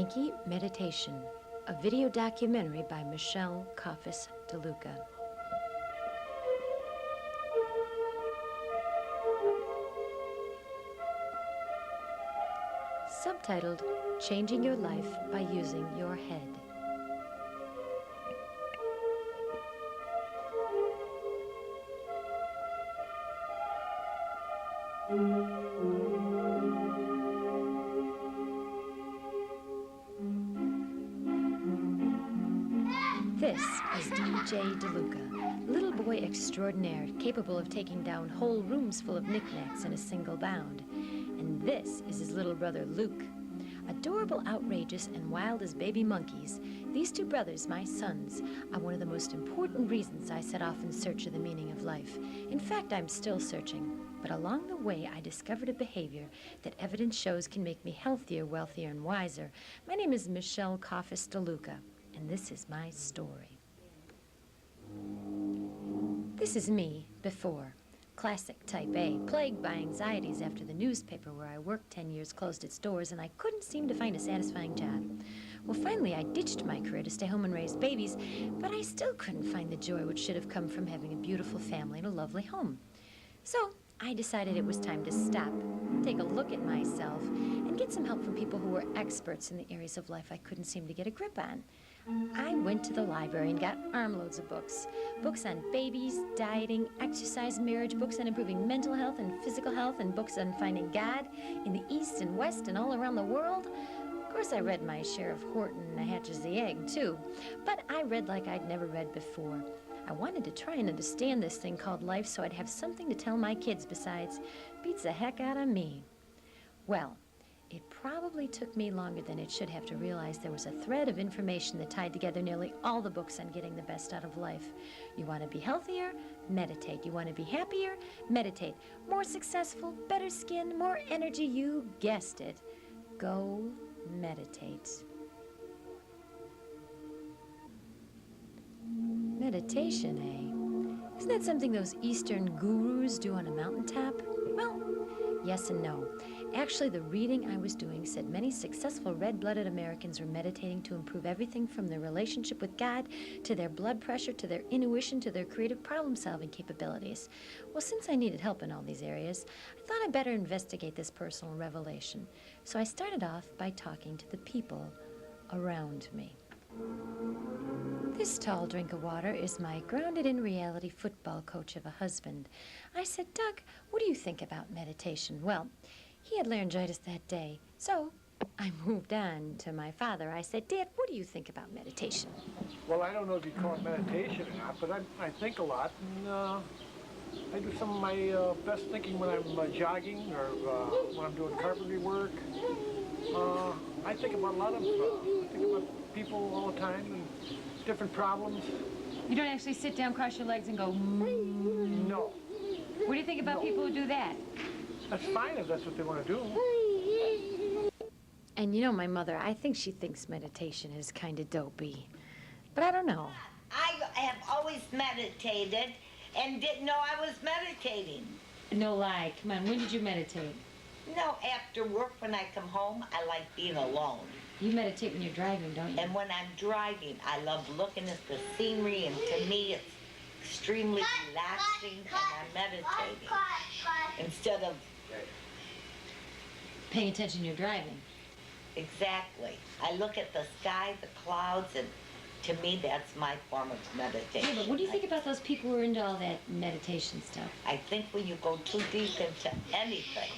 Yankee Meditation, a video documentary by Michelle Coffis DeLuca. Subtitled, Changing Your Life by Using Your Head. This is D.J. DeLuca, little boy extraordinaire, capable of taking down whole rooms full of knickknacks in a single bound. And this is his little brother, Luke. Adorable, outrageous, and wild as baby monkeys, these two brothers, my sons, are one of the most important reasons I set off in search of the meaning of life. In fact, I'm still searching. But along the way, I discovered a behavior that evidence shows can make me healthier, wealthier, and wiser. My name is Michelle Coffis DeLuca, and this is my story. This is me before. Classic type A, plagued by anxieties after the newspaper where I worked 10 years closed its doors and I couldn't seem to find a satisfying job. Well, finally, I ditched my career to stay home and raise babies, but I still couldn't find the joy which should have come from having a beautiful family and a lovely home. So I decided it was time to stop, take a look at myself, and get some help from people who were experts in the areas of life I couldn't seem to get a grip on. I went to the library and got armloads of books. Books on babies, dieting, exercise, marriage, books on improving mental health and physical health, and books on finding God in the East and West and all around the world. Of course, I read my share of Horton and Hatch's The Egg, too. But I read like I'd never read before. I wanted to try and understand this thing called life so I'd have something to tell my kids besides beats the heck out of me. Well, it probably took me longer than it should have to realize there was a thread of information that tied together nearly all the books on getting the best out of life. You want to be healthier? Meditate. You want to be happier? Meditate. More successful? Better skin? More energy? You guessed it. Go meditate. Meditation, eh? Isn't that something those Eastern gurus do on a mountaintop? Well, yes and no. Actually, the reading I was doing said many successful red-blooded Americans were meditating to improve everything from their relationship with God to their blood pressure to their intuition to their creative problem-solving capabilities. Well, since I needed help in all these areas, I thought I'd better investigate this personal revelation. So I started off by talking to the people around me. This tall drink of water is my grounded-in-reality football coach of a husband. I said, Doug, what do you think about meditation? Well, he had laryngitis that day, so I moved on to my father. I said, Dad, what do you think about meditation? Well, I don't know if you call it meditation or not, but I think a lot, and I do some of my best thinking when I'm jogging or when I'm doing carpentry work. I think about a lot of I think about people all the time and different problems. You don't actually sit down, cross your legs, and go, No. What do you think about people who do that? That's fine if that's what they want to do. And you know, my mother, I think she thinks meditation is kind of dopey. But I don't know. I have always meditated and didn't know I was meditating. No lie. Come on, when did you meditate? No, after work when I come home, I like being alone. You meditate when you're driving, don't you? And when I'm driving, I love looking at the scenery, and to me it's extremely relaxing, and I'm meditating instead of... Paying attention when you're driving. Exactly. I look at the sky, the clouds, and to me that's my form of meditation. Yeah, but what do you think about those people who are into all that meditation stuff? I think when you go too deep into anything,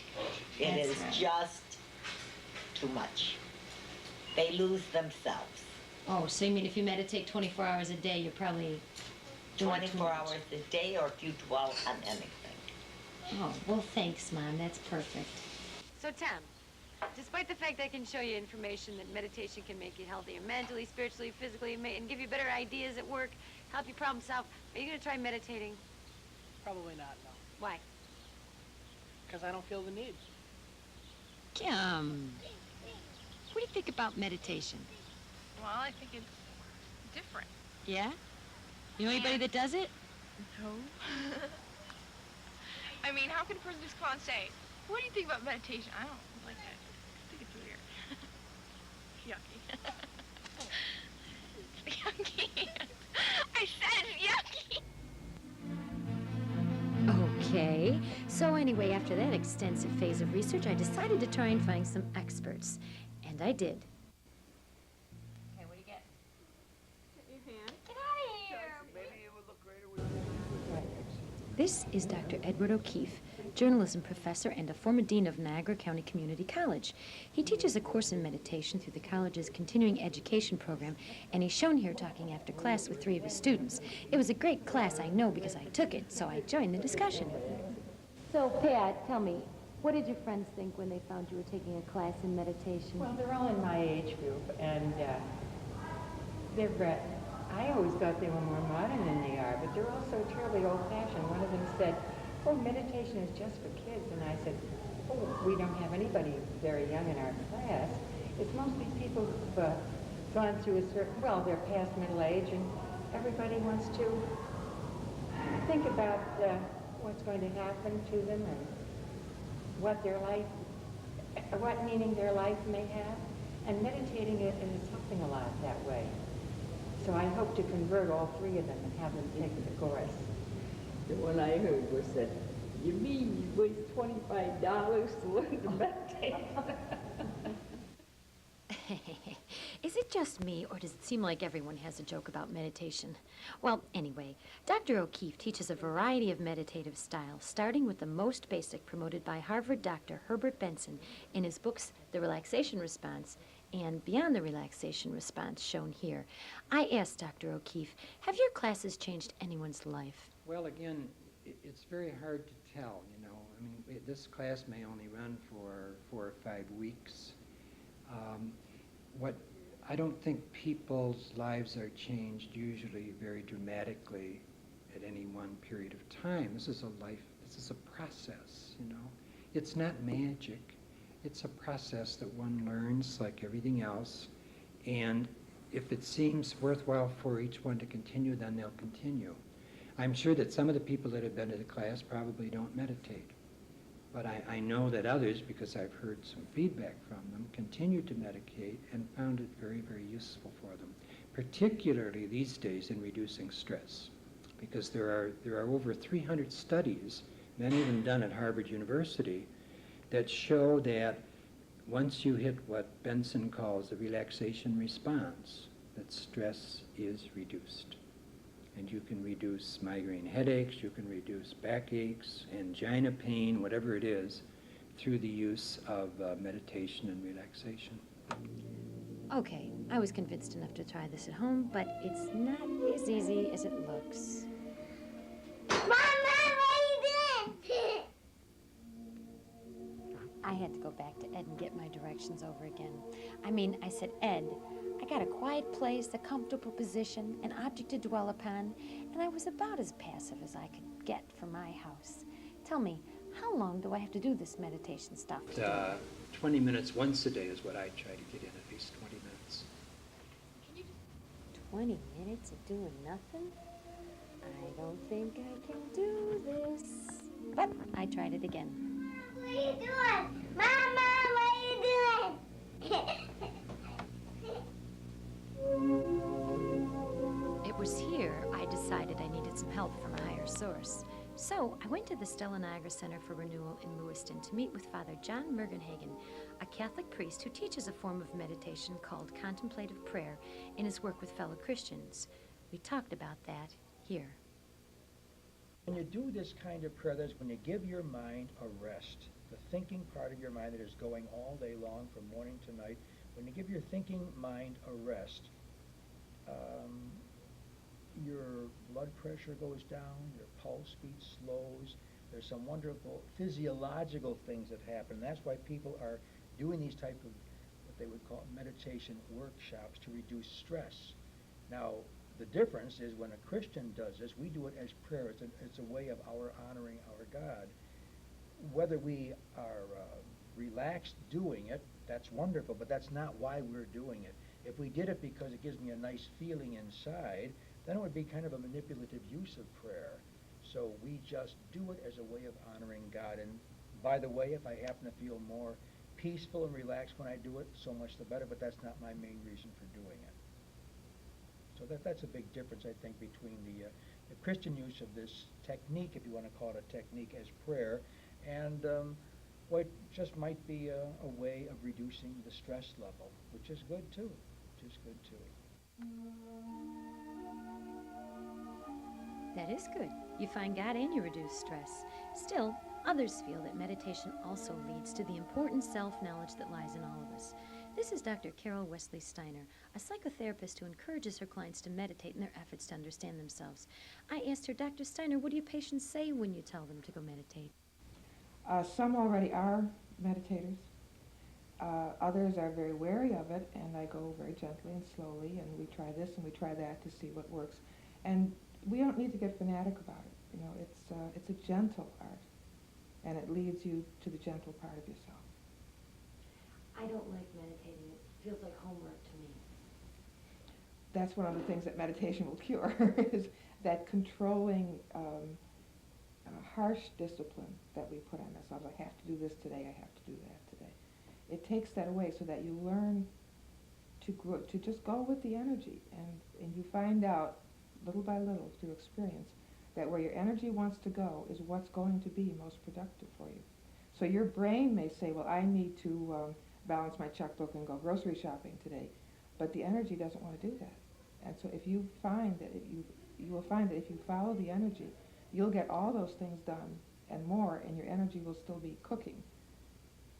it is just too much. They lose themselves. Oh, so you mean if you meditate 24 hours a day, you're probably doing 24 hours a day, or if you dwell on anything. Oh, well, thanks, Mom. That's perfect. So, Tom, despite the fact I can show you information that meditation can make you healthier mentally, spiritually, physically, and give you better ideas at work, help you problem solve, are you going to try meditating? Probably not, no. Why? Because I don't feel the need. Kim, what do you think about meditation? Well, I think it's different. Yeah? You know anybody that does it? No. I mean, how can a person just come on and say, what do you think about meditation? I don't like it. I think it's weird. Yucky. So anyway, after that extensive phase of research, I decided to try and find some experts. And I did. Okay, what do you get? This is Dr. Edward O'Keefe, journalism professor and a former dean of Niagara County Community College. He teaches a course in meditation through the college's continuing education program, and he's shown here talking after class with 3 of his students. It was a great class, I know, because I took it, so I joined the discussion. So, Pat, tell me, what did your friends think when they found you were taking a class in meditation? Well, they're all in my age group, and I always thought they were more modern than they are, but they're also terribly old-fashioned. One of them said, "Oh, meditation is just for kids," and I said, "Oh, we don't have anybody very young in our class. It's mostly people who've gone through a certain, well, they're past middle age, and everybody wants to think about what's going to happen to them and what meaning their life may have, and meditating is helping a lot that way. So I hope to convert all 3 of them and have them take the course." The one I heard was that, "You mean you waste $25 to learn to meditate?" Is it just me, or does it seem like everyone has a joke about meditation? Well, anyway, Dr. O'Keefe teaches a variety of meditative styles, starting with the most basic promoted by Harvard Dr. Herbert Benson in his books, The Relaxation Response and Beyond the Relaxation Response, shown here. I asked Dr. O'Keefe, have your classes changed anyone's life? Well, again, it's very hard to tell, you know. I mean, this class may only run for 4 or 5 weeks. I don't think people's lives are changed usually very dramatically at any one period of time. This is a process, you know. It's not magic. It's a process that one learns like everything else, and if it seems worthwhile for each one to continue, then they'll continue. I'm sure that some of the people that have been to the class probably don't meditate. But I know that others, because I've heard some feedback from them, continue to meditate and found it very, very useful for them, particularly these days in reducing stress. Because there are over 300 studies, many of them done at Harvard University, that show that once you hit what Benson calls the relaxation response, that stress is reduced. And you can reduce migraine headaches, you can reduce backaches, angina pain, whatever it is, through the use of meditation and relaxation. Okay, I was convinced enough to try this at home, but it's not as easy as it looks. Mama, what are you doing? I had to go back to Ed and get my directions over again. I said, "Ed, I got a quiet place, a comfortable position, an object to dwell upon, and I was about as passive as I could get for my house. Tell me, how long do I have to do this meditation stuff? 20 minutes once a day is what I try to get in, at least 20 minutes. 20 minutes of doing nothing? I don't think I can do this. But I tried it again. What are you doing? Mama, what are you doing? It was here I decided I needed some help from a higher source. So I went to the Stella Niagara Center for Renewal in Lewiston to meet with Father John Mergenhagen, a Catholic priest who teaches a form of meditation called contemplative prayer in his work with fellow Christians. We talked about that here. When you do this kind of prayer, that's when you give your mind a rest. The thinking part of your mind that is going all day long from morning to night, when you give your thinking mind a rest, your blood pressure goes down, your pulse speed slows. There's some wonderful physiological things that happen. That's why people are doing these type of what they would call meditation workshops to reduce stress. Now, the difference is when a Christian does this, we do it as prayer. It's a way of our honoring our God. Whether we are relaxed doing it, that's wonderful, but that's not why we're doing it. If we did it because it gives me a nice feeling inside, then it would be kind of a manipulative use of prayer. So we just do it as a way of honoring God. And by the way, if I happen to feel more peaceful and relaxed when I do it, so much the better, but that's not my main reason for doing it. So that's a big difference, I think, between the Christian use of this technique, if you want to call it a technique, as prayer, And what just might be a way of reducing the stress level, which is good too, That is good. You find God and you reduce stress. Still, others feel that meditation also leads to the important self-knowledge that lies in all of us. This is Dr. Carol Wesley Steiner, a psychotherapist who encourages her clients to meditate in their efforts to understand themselves. I asked her, Dr. Steiner, what do your patients say when you tell them to go meditate? Some already are meditators. Others are very wary of it, and I go very gently and slowly, and we try this and we try that to see what works. And we don't need to get fanatic about it. You know, it's a gentle art, and it leads you to the gentle part of yourself. I don't like meditating. It feels like homework to me. That's one of the things that meditation will cure, is that controlling, harsh discipline that we put on ourselves. I have to do this today, I have to do that today. It takes that away so that you learn to grow, to just go with the energy, and you find out little by little through experience that where your energy wants to go is what's going to be most productive for you. So your brain may say, well, I need to balance my checkbook and go grocery shopping today, but the energy doesn't want to do that. And so if you find that you will find that if you follow the energy, you'll get all those things done and more, and your energy will still be cooking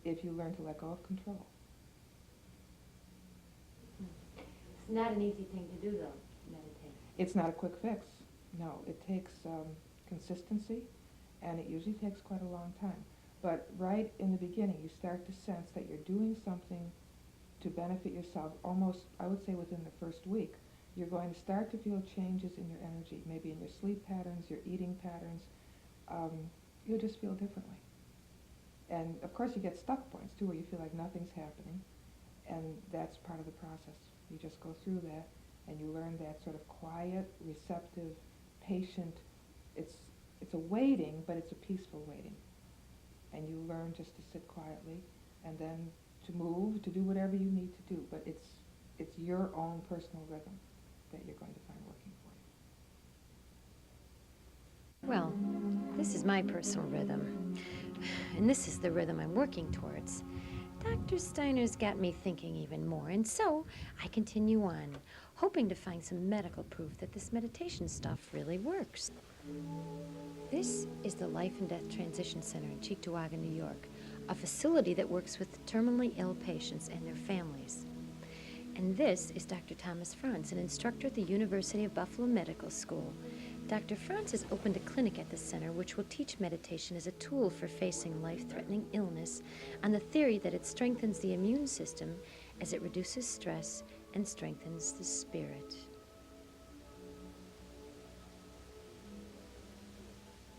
if you learn to let go of control. It's not an easy thing to do, though, meditate. It's not a quick fix. No, it takes consistency, and it usually takes quite a long time. But right in the beginning, you start to sense that you're doing something to benefit yourself almost, I would say, within the first week. You're going to start to feel changes in your energy, maybe in your sleep patterns, your eating patterns. You'll just feel differently. And of course you get stuck points too, where you feel like nothing's happening, and that's part of the process. You just go through that, and you learn that sort of quiet, receptive, patient, it's a waiting, but it's a peaceful waiting. And you learn just to sit quietly, and then to move, to do whatever you need to do, but it's your own personal rhythm that you're going to find working for you. Well, this is my personal rhythm, and this is the rhythm I'm working towards. Dr. Steiner's got me thinking even more, and so I continue on, hoping to find some medical proof that this meditation stuff really works. This is the Life and Death Transition Center in Cheektowaga, New York, a facility that works with terminally ill patients and their families. And this is Dr. Thomas Franz, an instructor at the University of Buffalo Medical School. Dr. Franz has opened a clinic at the center which will teach meditation as a tool for facing life-threatening illness on the theory that it strengthens the immune system as it reduces stress and strengthens the spirit.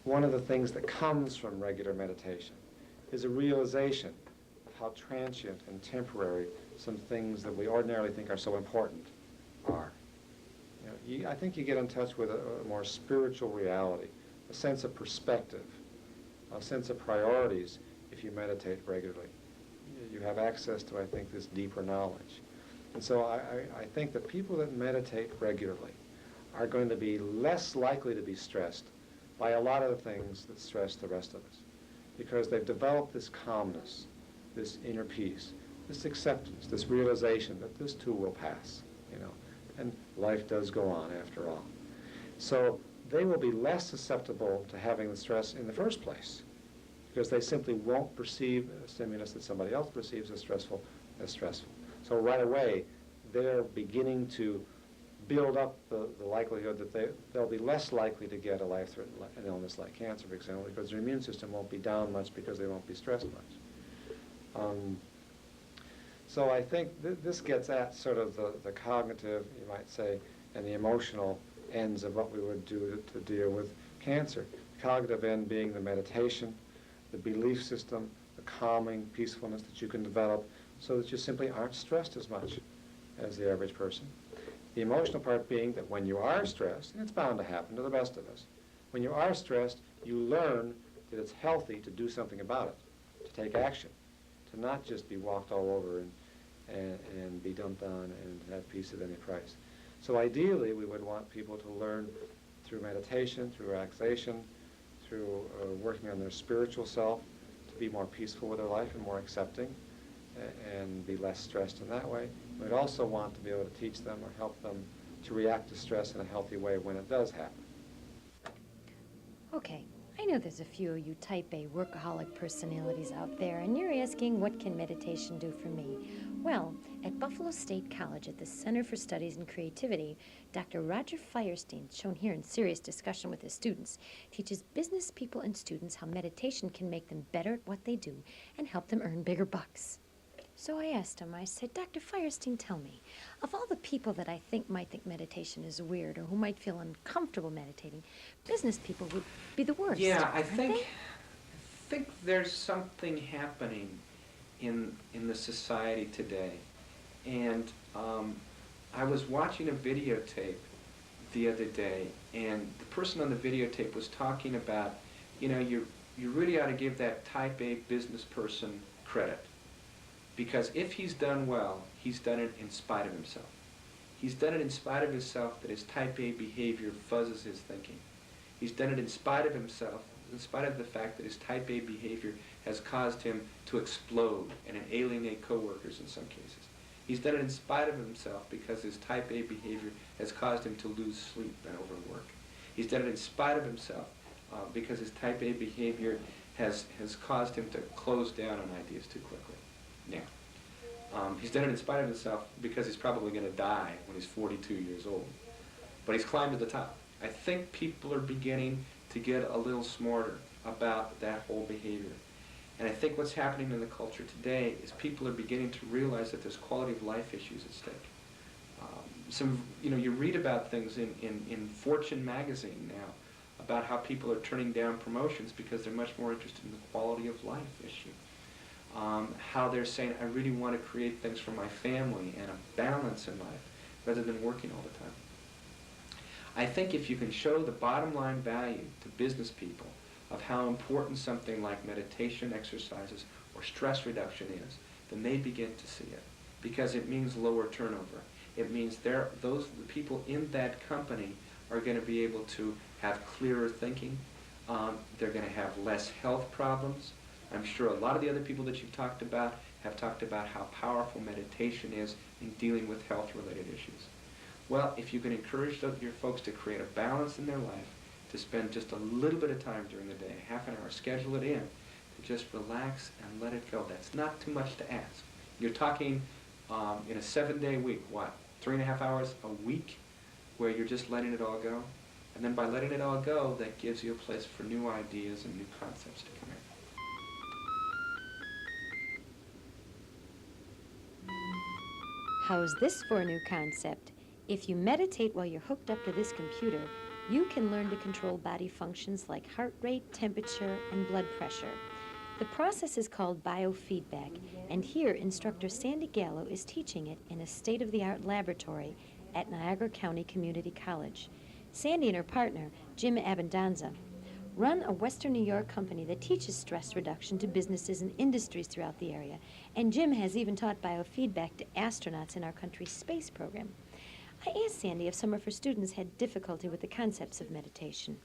One of the things that comes from regular meditation is a realization of how transient and temporary some things that we ordinarily think are so important are. I think you get in touch with a more spiritual reality, a sense of perspective, a sense of priorities if you meditate regularly. You have access to, I think, this deeper knowledge. And so I think that people that meditate regularly are going to be less likely to be stressed by a lot of the things that stress the rest of us, because they've developed this calmness, this inner peace, this acceptance, this realization that this too will pass, and life does go on after all. So they will be less susceptible to having the stress in the first place, because they simply won't perceive a stimulus that somebody else perceives as stressful. So right away, they're beginning to build up the likelihood that they'll be less likely to get a life-threatening illness like cancer, for example, because their immune system won't be down much because they won't be stressed much. So I think this gets at sort of the cognitive, you might say, and the emotional ends of what we would do to deal with cancer. The cognitive end being the meditation, the belief system, the calming peacefulness that you can develop so that you simply aren't stressed as much as the average person. The emotional part being that when you are stressed, and it's bound to happen to the best of us, when you are stressed, you learn that it's healthy to do something about it, to take action, to not just be walked all over and be dumped on and have peace at any price. So ideally, we would want people to learn through meditation, through relaxation, through working on their spiritual self, be more peaceful with their life and more accepting and be less stressed in that way. We'd also want to be able to teach them or help them to react to stress in a healthy way when it does happen. Okay, I know there's a few of you type A workaholic personalities out there, and you're asking, what can meditation do for me? Well, at Buffalo State College at the Center for Studies in Creativity, Dr. Roger Firestein, shown here in serious discussion with his students, teaches business people and students how meditation can make them better at what they do and help them earn bigger bucks. So I asked him, I said, Dr. Firestein, tell me, of all the people that I think might think meditation is weird or who might feel uncomfortable meditating, business people would be the worst. Yeah, I aren't think they? there's something happening in the society today. And I was watching a videotape the other day, and the person on the videotape was talking about, you know, you really ought to give that type A business person credit. Because if he's done well, he's done it in spite of himself. He's done it in spite of himself that his type A behavior fuzzes his thinking. He's done it in spite of himself, in spite of the fact that his type A behavior has caused him to explode and alienate coworkers in some cases. He's done it in spite of himself because his type A behavior has caused him to lose sleep and overwork. He's done it in spite of himself because his type A behavior has caused him to close down on ideas too quickly. Now, he's done it in spite of himself because he's probably going to die when he's 42 years old. But he's climbed to the top. I think people are beginning to get a little smarter about that whole behavior. And I think what's happening in the culture today is people are beginning to realize that there's quality of life issues at stake. You read about things in Fortune magazine now about how people are turning down promotions because they're much more interested in the quality of life issue. How they're saying, I really want to create things for my family and a balance in life rather than working all the time. I think if you can show the bottom line value to business people of how important something like meditation exercises or stress reduction is, then they begin to see it, because it means lower turnover. It means the people in that company are going to be able to have clearer thinking. They're going to have less health problems. I'm sure a lot of the other people that you've talked about have talked about how powerful meditation is in dealing with health-related issues. Well, if you can encourage your folks to create a balance in their life, to spend just a little bit of time during the day, half an hour, schedule it in, to just relax and let it go. That's not too much to ask. You're talking in a 7-day week, 3.5 hours a week, where you're just letting it all go? And then by letting it all go, that gives you a place for new ideas and new concepts to come in. How's this for a new concept? If you meditate while you're hooked up to this computer, you can learn to control body functions like heart rate, temperature, and blood pressure. The process is called biofeedback, and here instructor Sandy Gallo is teaching it in a state-of-the-art laboratory at Niagara County Community College. Sandy and her partner, Jim Abendanza, run a Western New York company that teaches stress reduction to businesses and industries throughout the area, and Jim has even taught biofeedback to astronauts in our country's space program. I asked Sandy if some of her students had difficulty with the concepts of meditation.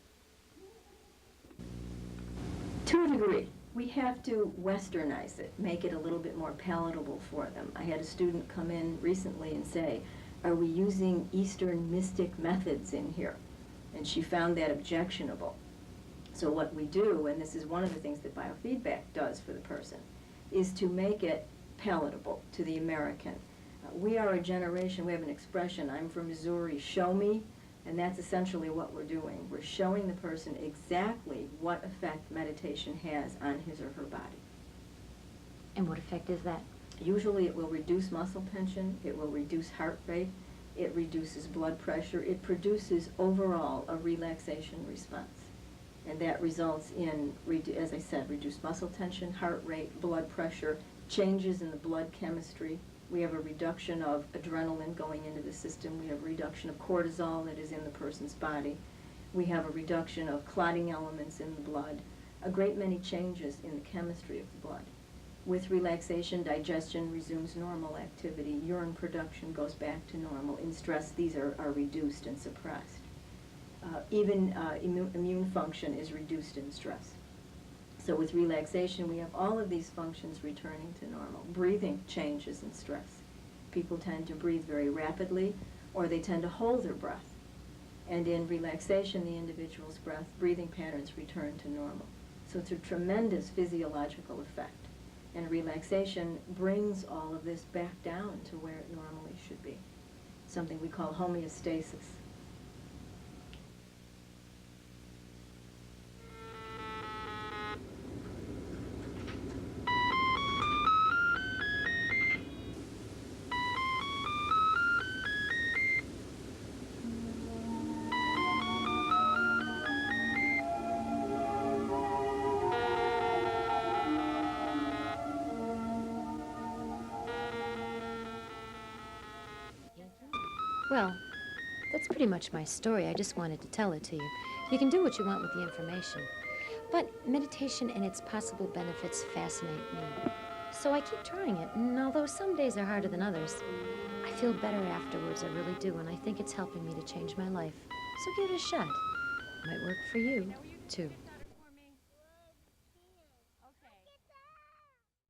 To a degree. We have to westernize it, make it a little bit more palatable for them. I had a student come in recently and say, are we using Eastern mystic methods in here? And she found that objectionable. So what we do, and this is one of the things that biofeedback does for the person, is to make it palatable to the American. We are a generation, we have an expression, I'm from Missouri, show me, and that's essentially what we're doing. We're showing the person exactly what effect meditation has on his or her body. And what effect is that? Usually it will reduce muscle tension, it will reduce heart rate, it reduces blood pressure, it produces overall a relaxation response. And that results in, as I said, reduced muscle tension, heart rate, blood pressure, changes in the blood chemistry. We have a reduction of adrenaline going into the system. We have a reduction of cortisol that is in the person's body. We have a reduction of clotting elements in the blood. A great many changes in the chemistry of the blood. With relaxation, digestion resumes normal activity. Urine production goes back to normal. In stress, these are reduced and suppressed. Even immune function is reduced in stress. So with relaxation, we have all of these functions returning to normal. Breathing changes in stress. People tend to breathe very rapidly, or they tend to hold their breath. And in relaxation, the individual's breathing patterns return to normal. So it's a tremendous physiological effect. And relaxation brings all of this back down to where it normally should be, something we call homeostasis. Well, that's pretty much my story. I just wanted to tell it to you. You can do what you want with the information. But meditation and its possible benefits fascinate me. So I keep trying it, and although some days are harder than others, I feel better afterwards, I really do, and I think it's helping me to change my life. So give it a shot. Might work for you, too.